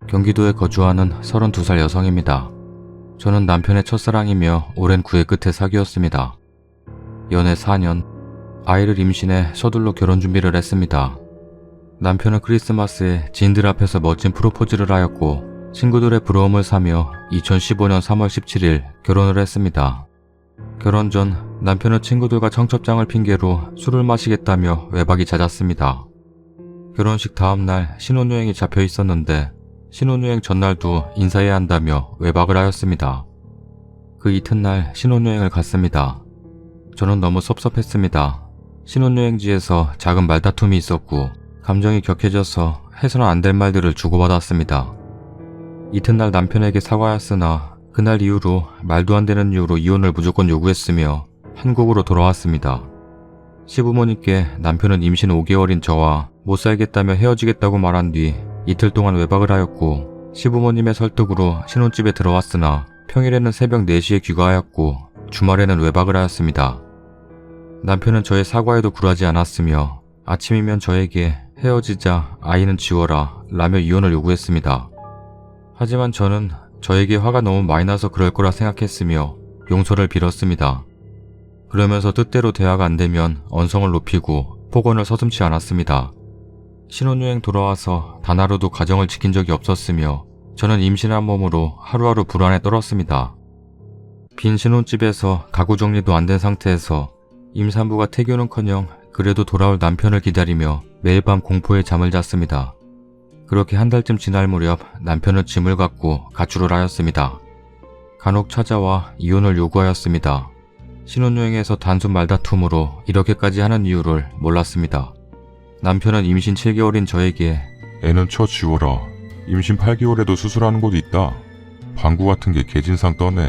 경기도에 거주하는 32살 여성입니다. 저는 남편의 첫사랑이며 오랜 구애 끝에 사귀었습니다. 연애 4년, 아이를 임신해 서둘러 결혼 준비를 했습니다. 남편은 크리스마스에 지인들 앞에서 멋진 프로포즈를 하였고 친구들의 부러움을 사며 2015년 3월 17일 결혼을 했습니다. 결혼 전 남편은 친구들과 청첩장을 핑계로 술을 마시겠다며 외박이 잦았습니다. 결혼식 다음날 신혼여행이 잡혀 있었는데 신혼여행 전날도 인사해야 한다며 외박을 하였습니다. 그 이튿날 신혼여행을 갔습니다. 저는 너무 섭섭했습니다. 신혼여행지에서 작은 말다툼이 있었고 감정이 격해져서 해서는 안 될 말들을 주고받았습니다. 이튿날 남편에게 사과하였으나 그날 이후로 말도 안 되는 이유로 이혼을 무조건 요구했으며 한국으로 돌아왔습니다. 시부모님께 남편은 임신 5개월인 저와 못 살겠다며 헤어지겠다고 말한 뒤 이틀 동안 외박을 하였고 시부모님의 설득으로 신혼집에 들어왔으나 평일에는 새벽 4시에 귀가하였고 주말에는 외박을 하였습니다. 남편은 저의 사과에도 굴하지 않았으며 아침이면 저에게 헤어지자 아이는 지워라 라며 이혼을 요구했습니다. 하지만 저는 저에게 화가 너무 많이 나서 그럴 거라 생각했으며 용서를 빌었습니다. 그러면서 뜻대로 대화가 안 되면 언성을 높이고 폭언을 서슴지 않았습니다. 신혼여행 돌아와서 단 하루도 가정을 지킨 적이 없었으며 저는 임신한 몸으로 하루하루 불안에 떨었습니다. 빈 신혼집에서 가구 정리도 안 된 상태에서 임산부가 태교는커녕 그래도 돌아올 남편을 기다리며 매일 밤 공포에 잠을 잤습니다. 그렇게 한 달쯤 지날 무렵 남편은 짐을 갖고 가출을 하였습니다. 간혹 찾아와 이혼을 요구하였습니다. 신혼여행에서 단순 말다툼으로 이렇게까지 하는 이유를 몰랐습니다. 남편은 임신 7개월인 저에게 애는 쳐지워라. 임신 8개월에도 수술하는 곳 있다. 방구 같은 게 개진상 떠네.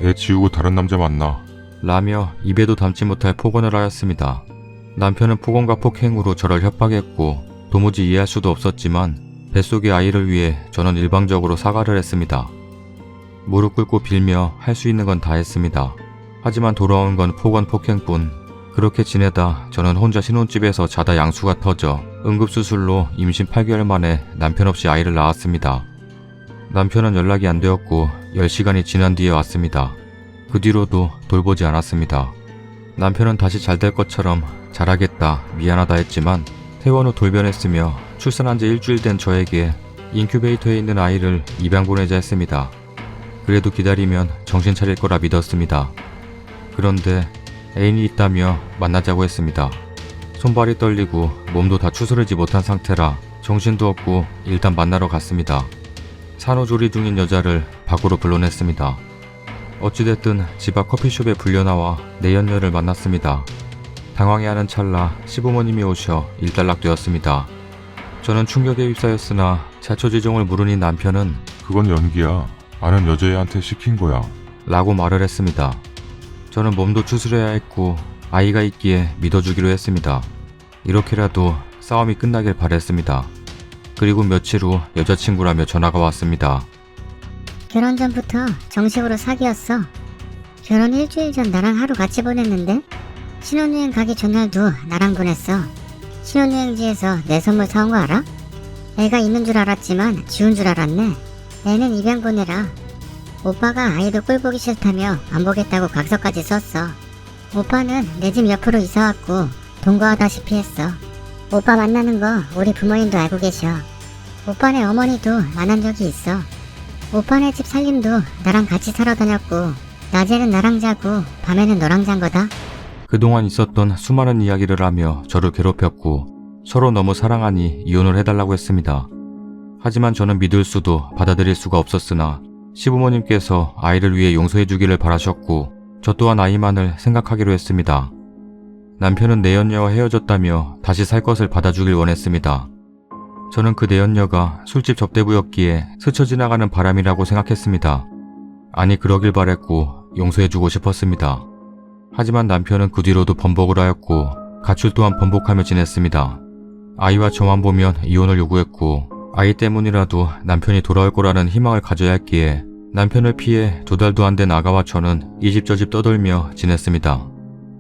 애 지우고 다른 남자 만나. 라며 입에도 담지 못할 폭언을 하였습니다. 남편은 폭언과 폭행으로 저를 협박했고 도무지 이해할 수도 없었지만 뱃속의 아이를 위해 저는 일방적으로 사과를 했습니다. 무릎 꿇고 빌며 할 수 있는 건 다 했습니다. 하지만 돌아온 건 폭언 폭행뿐. 그렇게 지내다 저는 혼자 신혼집에서 자다 양수가 터져 응급수술로 임신 8개월 만에 남편 없이 아이를 낳았습니다. 남편은 연락이 안 되었고 10시간이 지난 뒤에 왔습니다. 그 뒤로도 돌보지 않았습니다. 남편은 다시 잘 될 것처럼 잘하겠다, 미안하다 했지만 퇴원 후 돌변했으며 출산한 지 일주일 된 저에게 인큐베이터에 있는 아이를 입양 보내자 했습니다. 그래도 기다리면 정신 차릴 거라 믿었습니다. 그런데 애인이 있다며 만나자고 했습니다. 손발이 떨리고 몸도 다 추스르지 못한 상태라 정신도 없고 일단 만나러 갔습니다. 산후조리 중인 여자를 밖으로 불러냈습니다. 어찌됐든 집 앞 커피숍에 불려나와 내연녀를 만났습니다. 당황해하는 찰나 시부모님이 오셔 일단락되었습니다. 저는 충격에 휩싸였으나 자초지종을 물으니 남편은 그건 연기야. 아는 여자애한테 시킨 거야. 라고 말을 했습니다. 저는 몸도 추스려야 했고 아이가 있기에 믿어주기로 했습니다. 이렇게라도 싸움이 끝나길 바랬습니다. 그리고 며칠 후 여자친구라며 전화가 왔습니다. 결혼 전부터 정식으로 사귀었어. 결혼 일주일 전 나랑 하루 같이 보냈는데 신혼여행 가기 전날도 나랑 보냈어. 신혼여행지에서 내 선물 사온 거 알아? 애가 있는 줄 알았지만 지운 줄 알았네. 애는 입양 보내라. 오빠가 아이도 꼴 보기 싫다며 안 보겠다고 각서까지 썼어. 오빠는 내 집 옆으로 이사왔고 동거하다시피 했어. 오빠 만나는 거 우리 부모님도 알고 계셔. 오빠네 어머니도 만난 적이 있어. 오빠네 집 살림도 나랑 같이 살아 다녔고 낮에는 나랑 자고 밤에는 너랑 잔 거다. 그동안 있었던 수많은 이야기를 하며 저를 괴롭혔고 서로 너무 사랑하니 이혼을 해달라고 했습니다. 하지만 저는 믿을 수도 받아들일 수가 없었으나 시부모님께서 아이를 위해 용서해주기를 바라셨고 저 또한 아이만을 생각하기로 했습니다. 남편은 내연녀와 헤어졌다며 다시 살 것을 받아주길 원했습니다. 저는 그 내연녀가 술집 접대부였기에 스쳐 지나가는 바람이라고 생각했습니다. 아니 그러길 바랬고 용서해주고 싶었습니다. 하지만 남편은 그 뒤로도 번복을 하였고 가출 또한 번복하며 지냈습니다. 아이와 저만 보면 이혼을 요구했고 아이 때문이라도 남편이 돌아올 거라는 희망을 가져야 했기에 남편을 피해 2달도 안 된 아가와 저는 이 집 저 집 떠돌며 지냈습니다.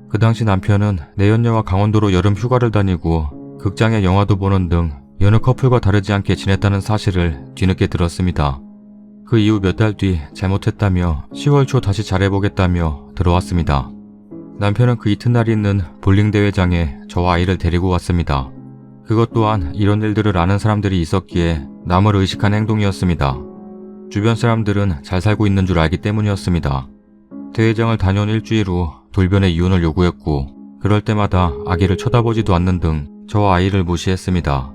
그 당시 남편은 내연녀와 강원도로 여름 휴가를 다니고 극장에 영화도 보는 등 여느 커플과 다르지 않게 지냈다는 사실을 뒤늦게 들었습니다. 그 이후 몇 달 뒤 잘못했다며 10월 초 다시 잘해보겠다며 들어왔습니다. 남편은 그 이튿날 있는 볼링 대회장에 저와 아이를 데리고 왔습니다. 그것 또한 이런 일들을 아는 사람들이 있었기에 남을 의식한 행동이었습니다. 주변 사람들은 잘 살고 있는 줄 알기 때문이었습니다. 대회장을 다녀온 일주일 후 돌변의 이혼을 요구했고 그럴 때마다 아기를 쳐다보지도 않는 등 저와 아이를 무시했습니다.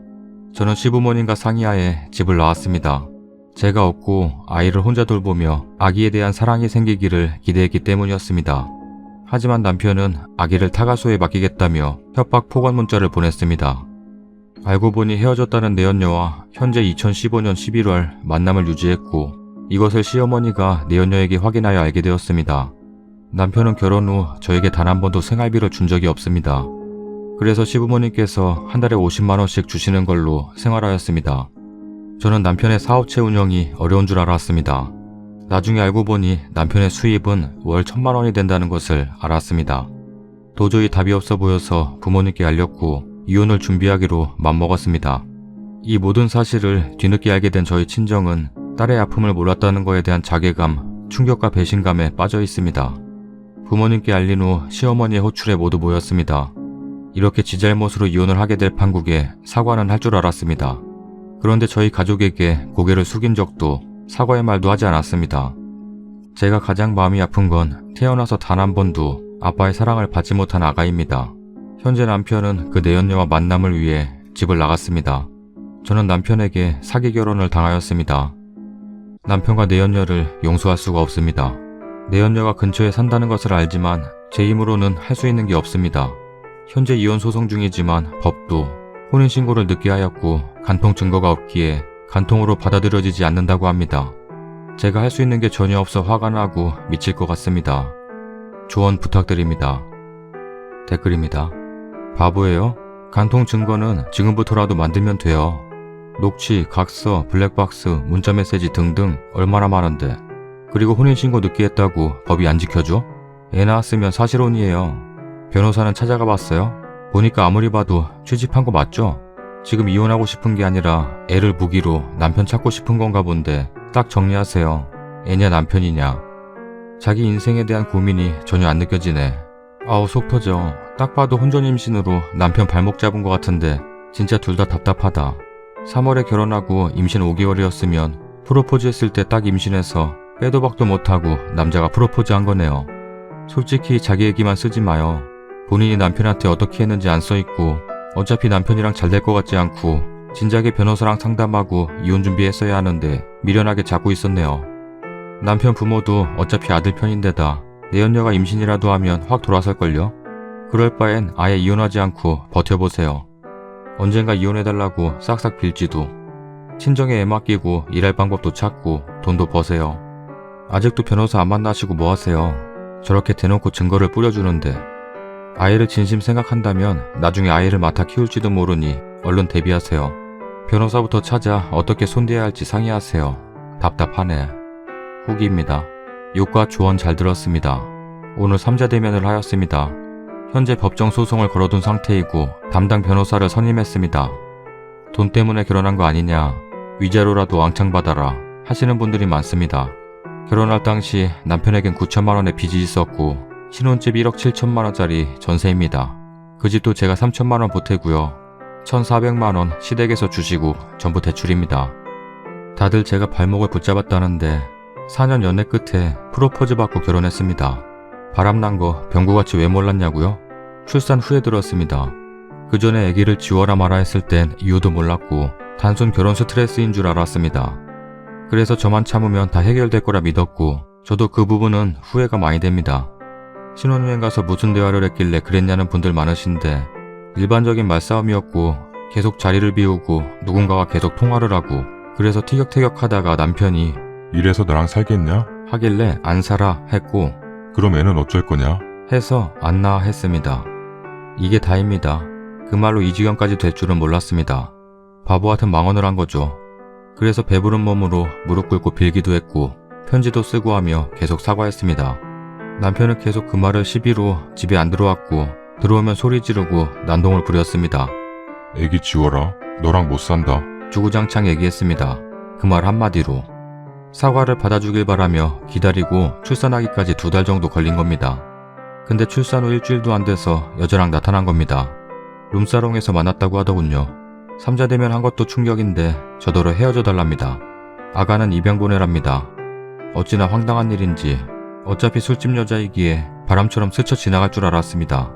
저는 시부모님과 상의하에 집을 나왔습니다. 제가 없고 아이를 혼자 돌보며 아기에 대한 사랑이 생기기를 기대했기 때문이었습니다. 하지만 남편은 아기를 타가소에 맡기겠다며 협박 폭언 문자를 보냈습니다. 알고 보니 헤어졌다는 내연녀와 현재 2015년 11월 만남을 유지했고 이것을 시어머니가 내연녀에게 확인하여 알게 되었습니다. 남편은 결혼 후 저에게 단 한 번도 생활비를 준 적이 없습니다. 그래서 시부모님께서 한 달에 50만원씩 주시는 걸로 생활하였습니다. 저는 남편의 사업체 운영이 어려운 줄 알았습니다. 나중에 알고 보니 남편의 수입은 월 1,000만원이 된다는 것을 알았습니다. 도저히 답이 없어 보여서 부모님께 알렸고 이혼을 준비하기로 맘먹었습니다. 이 모든 사실을 뒤늦게 알게 된 저희 친정은 딸의 아픔을 몰랐다는 것에 대한 자괴감, 충격과 배신감에 빠져 있습니다. 부모님께 알린 후 시어머니의 호출에 모두 모였습니다. 이렇게 지 잘못으로 이혼을 하게 될 판국에 사과는 할 줄 알았습니다. 그런데 저희 가족에게 고개를 숙인 적도 사과의 말도 하지 않았습니다. 제가 가장 마음이 아픈 건 태어나서 단 한 번도 아빠의 사랑을 받지 못한 아가입니다. 현재 남편은 그 내연녀와 만남을 위해 집을 나갔습니다. 저는 남편에게 사기 결혼을 당하였습니다. 남편과 내연녀를 용서할 수가 없습니다. 내연녀가 근처에 산다는 것을 알지만 제 힘으로는 할 수 있는 게 없습니다. 현재 이혼 소송 중이지만 법도 혼인신고를 늦게 하였고 간통 증거가 없기에 간통으로 받아들여지지 않는다고 합니다. 제가 할 수 있는 게 전혀 없어 화가 나고 미칠 것 같습니다. 조언 부탁드립니다. 댓글입니다. 바보예요? 간통 증거는 지금부터라도 만들면 돼요. 녹취, 각서, 블랙박스, 문자메시지 등등 얼마나 많은데. 그리고 혼인신고 늦게 했다고 법이 안 지켜줘? 애 낳았으면 사실혼이에요. 변호사는 찾아가 봤어요? 보니까 아무리 봐도 취집한 거 맞죠? 지금 이혼하고 싶은 게 아니라 애를 무기로 남편 찾고 싶은 건가 본데 딱 정리하세요. 애냐 남편이냐. 자기 인생에 대한 고민이 전혀 안 느껴지네. 아우 속 터져. 딱 봐도 혼전 임신으로 남편 발목 잡은 것 같은데 진짜 둘 다 답답하다. 3월에 결혼하고 임신 5개월이었으면 프로포즈 했을 때 딱 임신해서 빼도 박도 못하고 남자가 프로포즈 한 거네요. 솔직히 자기 얘기만 쓰지 마요. 본인이 남편한테 어떻게 했는지 안 써있고 어차피 남편이랑 잘 될 것 같지 않고 진작에 변호사랑 상담하고 이혼 준비했어야 하는데 미련하게 잡고 있었네요. 남편 부모도 어차피 아들 편인데다 내연녀가 임신이라도 하면 확 돌아설걸요? 그럴 바엔 아예 이혼하지 않고 버텨보세요. 언젠가 이혼해달라고 싹싹 빌지도. 친정에 애 맡기고 일할 방법도 찾고 돈도 버세요. 아직도 변호사 안 만나시고 뭐하세요? 저렇게 대놓고 증거를 뿌려주는데. 아이를 진심 생각한다면 나중에 아이를 맡아 키울지도 모르니 얼른 대비하세요. 변호사부터 찾아 어떻게 손대야 할지 상의하세요. 답답하네. 후기입니다. 욕과 조언 잘 들었습니다. 오늘 3자 대면을 하였습니다. 현재 법정 소송을 걸어둔 상태이고 담당 변호사를 선임했습니다. 돈 때문에 결혼한 거 아니냐, 위자료라도 왕창 받아라 하시는 분들이 많습니다. 결혼할 당시 남편에겐 9천만원의 빚이 있었고 신혼집 1억 7천만원짜리 전세입니다. 그 집도 제가 3천만원 보태고요. 1,400만원 시댁에서 주시고 전부 대출입니다. 다들 제가 발목을 붙잡았다는데 4년 연애 끝에 프로포즈 받고 결혼했습니다. 바람난 거 병구같이 왜 몰랐냐고요? 출산 후에 들었습니다. 그 전에 아기를 지워라 마라 했을 땐 이유도 몰랐고 단순 결혼 스트레스인 줄 알았습니다. 그래서 저만 참으면 다 해결될 거라 믿었고 저도 그 부분은 후회가 많이 됩니다. 신혼여행 가서 무슨 대화를 했길래 그랬냐는 분들 많으신데 일반적인 말싸움이었고 계속 자리를 비우고 누군가가 계속 통화를 하고 그래서 티격태격하다가 남편이 이래서 나랑 살겠냐? 하길래 안 살아 했고 그럼 애는 어쩔 거냐? 해서 안 낳아 했습니다. 이게 다입니다. 그 말로 이 지경까지 될 줄은 몰랐습니다. 바보 같은 망언을 한 거죠. 그래서 배부른 몸으로 무릎 꿇고 빌기도 했고 편지도 쓰고 하며 계속 사과했습니다. 남편은 계속 그 말을 시비로 집에 안 들어왔고 들어오면 소리 지르고 난동을 부렸습니다. 애기 지워라. 너랑 못 산다. 주구장창 얘기했습니다. 그 말 한마디로 사과를 받아주길 바라며 기다리고 출산하기까지 2달 정도 걸린 겁니다. 근데 출산 후 일주일도 안 돼서 여자랑 나타난 겁니다. 룸사롱에서 만났다고 하더군요. 3자 되면 한 것도 충격인데 저더러 헤어져 달랍니다. 아가는 입양 보내랍니다. 어찌나 황당한 일인지 어차피 술집 여자이기에 바람처럼 스쳐 지나갈 줄 알았습니다.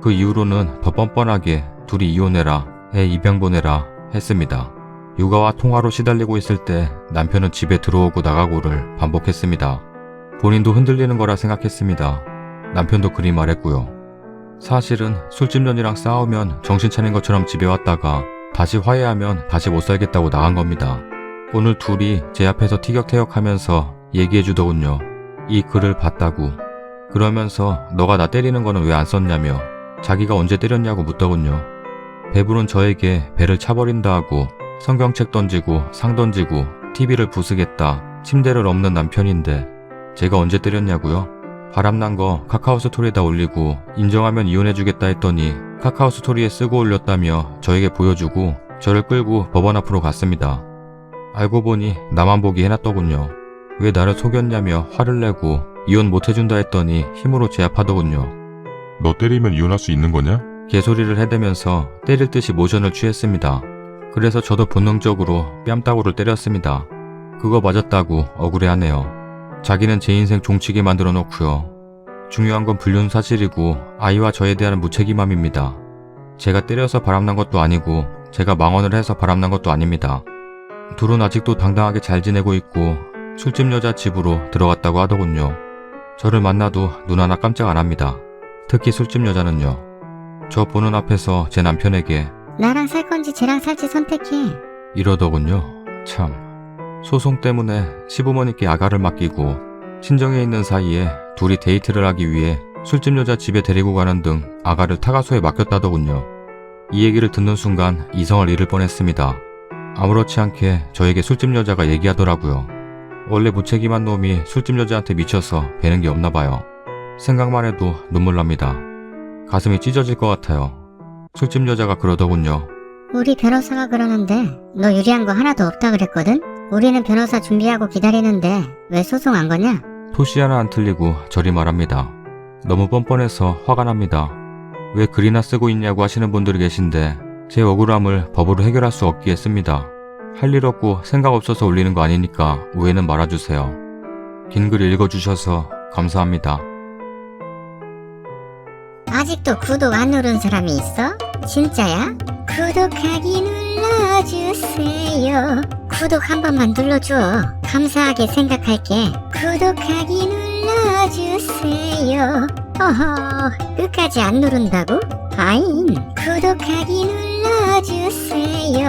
그 이후로는 더 뻔뻔하게 둘이 이혼해라, 애 입양 보내라 했습니다. 육아와 통화로 시달리고 있을 때 남편은 집에 들어오고 나가고를 반복했습니다. 본인도 흔들리는 거라 생각했습니다. 남편도 그리 말했고요. 사실은 술집 년이랑 싸우면 정신 차린 것처럼 집에 왔다가 다시 화해하면 다시 못 살겠다고 나간 겁니다. 오늘 둘이 제 앞에서 티격태격하면서 얘기해주더군요. 이 글을 봤다고. 그러면서 너가 나 때리는 거는 왜 안 썼냐며 자기가 언제 때렸냐고 묻더군요. 배부른 저에게 배를 차버린다 하고 성경책 던지고 상 던지고 TV를 부수겠다 침대를 엎는 남편인데 제가 언제 때렸냐고요? 바람난 거 카카오 스토리에다 올리고 인정하면 이혼해주겠다 했더니 카카오 스토리에 쓰고 올렸다며 저에게 보여주고 저를 끌고 법원 앞으로 갔습니다. 알고 보니 나만 보기 해놨더군요. 왜 나를 속였냐며 화를 내고 이혼 못해준다 했더니 힘으로 제압하더군요. 너 때리면 이혼할 수 있는 거냐? 개소리를 해대면서 때릴 듯이 모션을 취했습니다. 그래서 저도 본능적으로 뺨따구를 때렸습니다. 그거 맞았다고 억울해하네요. 자기는 제 인생 종치게 만들어 놓고요. 중요한 건 불륜 사실이고 아이와 저에 대한 무책임함입니다. 제가 때려서 바람난 것도 아니고 제가 망언을 해서 바람난 것도 아닙니다. 둘은 아직도 당당하게 잘 지내고 있고 술집 여자 집으로 들어갔다고 하더군요. 저를 만나도 눈 하나 깜짝 안 합니다. 특히 술집 여자는요. 저 보는 앞에서 제 남편에게 나랑 살 건지 쟤랑 살지 선택해. 이러더군요. 참. 소송 때문에 시부모님께 아가를 맡기고 친정에 있는 사이에 둘이 데이트를 하기 위해 술집 여자 집에 데리고 가는 등 아가를 타가소에 맡겼다더군요. 이 얘기를 듣는 순간 이성을 잃을 뻔했습니다. 아무렇지 않게 저에게 술집 여자가 얘기하더라고요. 원래 무책임한 놈이 술집 여자한테 미쳐서 배는 게 없나 봐요. 생각만 해도 눈물 납니다. 가슴이 찢어질 것 같아요. 술집 여자가 그러더군요. 우리 변호사가 그러는데 너 유리한 거 하나도 없다 그랬거든? 우리는 변호사 준비하고 기다리는데 왜 소송 안 거냐? 토시 하나 안 틀리고 저리 말합니다. 너무 뻔뻔해서 화가 납니다. 왜 글이나 쓰고 있냐고 하시는 분들이 계신데 제 억울함을 법으로 해결할 수 없기에 씁니다. 할 일 없고 생각 없어서 올리는 거 아니니까 오해는 말아주세요. 긴 글 읽어주셔서 감사합니다. 아직도 구독 안 누른 사람이 있어? 진짜야? 구독하기 눌러주세요. 구독 한 번만 눌러줘. 감사하게 생각할게. 구독하기 눌러주세요. 어허, 끝까지 안 누른다고? 아인, 구독하기 눌러주세요.